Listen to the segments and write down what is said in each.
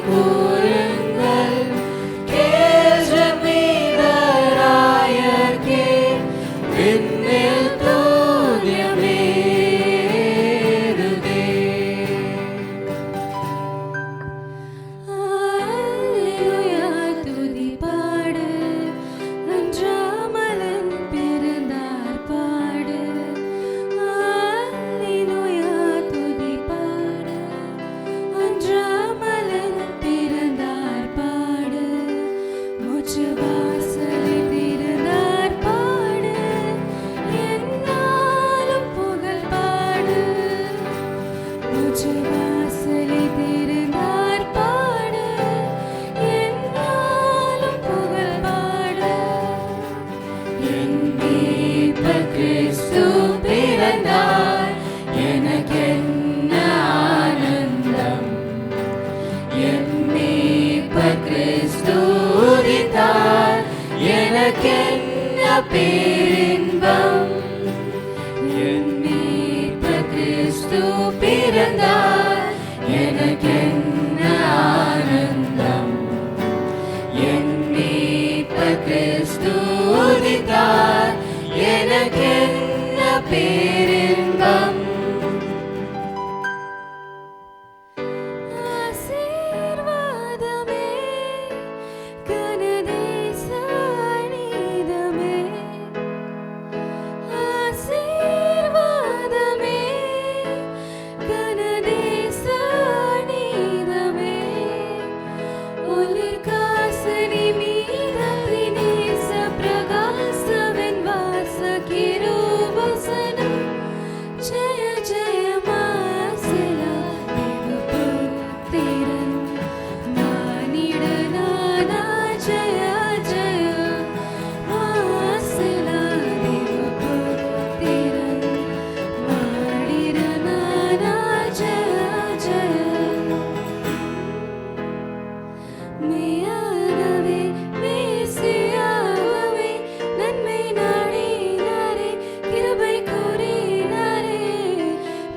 கூறுங்கள், கேள்விதராயர்க்கே விண்ணில் தூயமேறுதே. அல்லேலூயா துதி பாடு, அன்றாமலன் பிறந்தார் பாடு. அல்லேலூயா துதி பாடு, அன்றாமலன் பிறந்தார் பாடு. மூச்சு வாசலை திறந்தார் பாடு, என்னாலும் புகழ் பாடு. மூச்சு வாசலை திறந்தார் பாடு, என்னாலும் புகழ் பாடு. என் மீட்பர் கிறிஸ்து பிறந்தார், எனக்கென்ன ஆனந்தம். என் மீட்பர் கிறிஸ்து உதித்தார், எனக்கென்ன பேரின்பம். என் மீட்பர் கிறிஸ்து பிறந்தார், எனக்கென்ன ஆனந்தம். என் மீட்பர் கிறிஸ்து உதித்தார், எனக்கென்ன பேரின்பம். ஆசீர்வாதமே கனதேச நீதமே, ஆசீர்வாதமே கனதேச நீதமே. ஒளிர்காசனி மீதவி நேச பிரகாசவன் வாச கிருபசனம். ஜெய ஜெய மாசிலா தேவபுத்திரன், மானிடனானா ஜெய ஜெய மாசிலா தேவபுத்திரன், மானிடனானா ஜெய ஜெய. மெய்யாகவே மெசியாகவே நன்மை நாடினாரே, கிருபை கூறினாரே.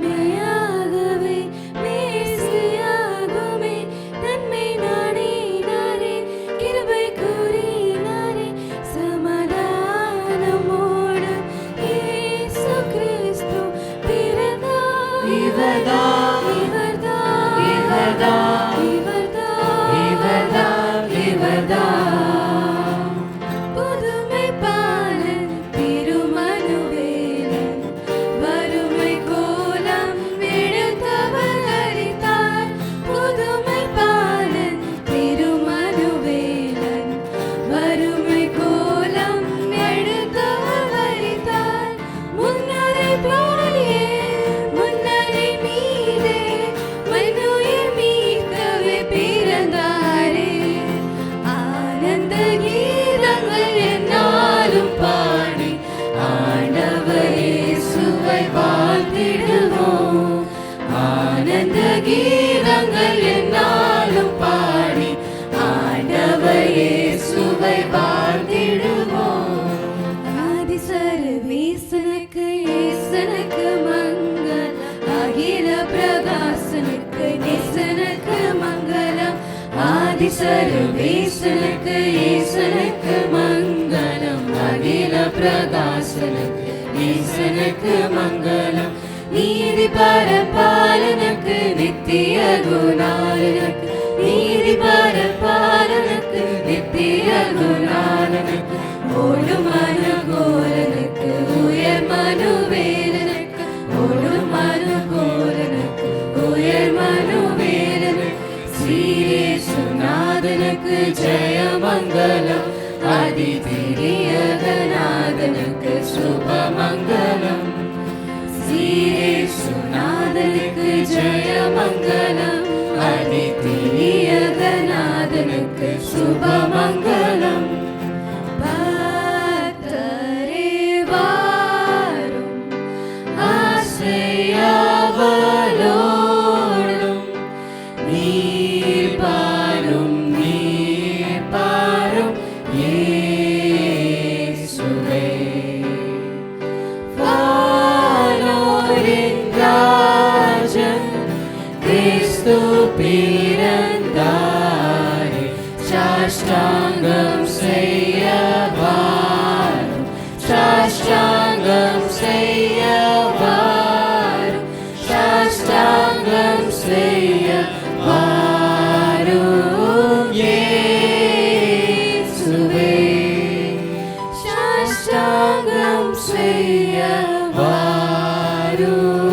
மெய்யாகவே மெசியாகவே நன்மை நாடினாரே, கிருபை கூறினாரே. சமாதானமோடு இயேசு கிறிஸ்து பிறந்தார். இவர்தாம், இவர்தாம், இவர்தாம், இவர்தாம், இவர்தாம், இவர்தாம். புதுமைப்பாலன் திருமனுவேலன், வறுமை கோலம் எடுத்தவர் அளித்தார். புதுமைப்பாலன் திருமனுவேலன், வறுமை கோலம் எடுத்தவர் அளித்தார். முன்னரை பிளானியே முன்னரை மீதே, மண்ணுயிர் மீட்கவே பிறந்தாரே. ஆனந்த கீதங்கள் என்னாலும் பாடி, ஆண்டவர் இயேசுவை வாழ்த்திடுவோம். ஆனந்த கீதங்கள் என்னாலும் பாடி, ஆண்டவர் இயேசுவை வாழ்த்திடுவோம். ஆதி சர்வேசனுக்கு ஈசனுக்கு மங்களம், அகில பிரகாசனுக்கு நேசனுக்கு மங்களம். ஆதி சர்வேசனுக்கு ஈசனுக்கு மங்களம், அகில பிரகாசனுக்கு நேசனுக்கு மங்களம். நீதி பரபாலனுக்கு நித்திய குணாலனுக்கு, நீதி பரபாலனுக்கு நித்திய குணாலனுக்கு. ஓடும் மனுகோலனுக்கு உயர் மனுவேலனுக்கு, ஓடும் மனுகோலனுக்கு உயர் மனுவேலனுக்கு. ஸ்ரீயேசுநாதனுக்கு ஜெயமங்கலம், அதிதிரியகநாதனுக்கு சுபமங்கலம். ஸ்ரீயேசுநாதனுக்கு ஜெயமங்கலம், அதிதிரியகநாதனுக்கு சுபமங்கலம். பக்தரே வாரும், ஆசையாவலோடும், நீர் பாரும் இயேசுவே. வானோரின் ராஜன் கிறிஸ்து பிறந்தார். சாஷ்டாங்கம் செய்ய வாரும் சாஷ்டாங்கம் செய்ய வாரும் சாஷ்டாங்கம் செய்ய வாரும் இயேசுவே சாஷ்டாங்கம் செய்ய வாரும்